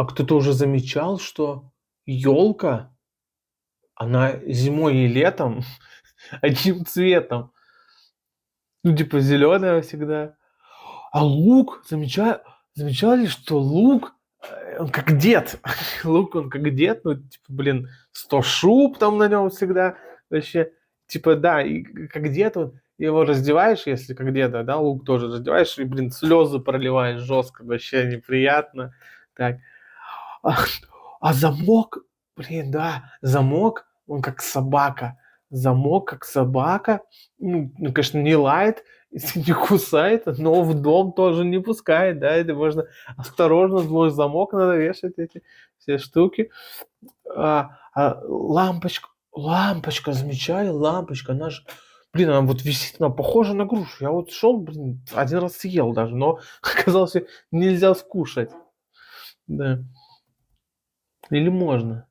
А кто-то уже замечал, что елка, она зимой и летом одним цветом. Ну, типа зеленая всегда. А лук, замечали, что лук, он как дед. Лук, он как дед, ну, типа, блин, 100 шуб там на нем всегда. Вообще, типа, да, и как дед, вот, его раздеваешь, если как деда, да, лук тоже раздеваешь, и, блин, слезы проливаешь жестко, вообще неприятно. Так. А, а замок, блин, да, замок, он как собака. Замок как собака. Ну, конечно, не лает, не кусает, но в дом тоже не пускает, да, это можно осторожно, злой замок надо вешать, эти все штуки. Лампочка, замечали, лампочка, она ж, блин, она вот висит, она похожа на грушу. Я вот шел, блин, один раз съел даже, но оказалось, нельзя скушать. Да. Или можно?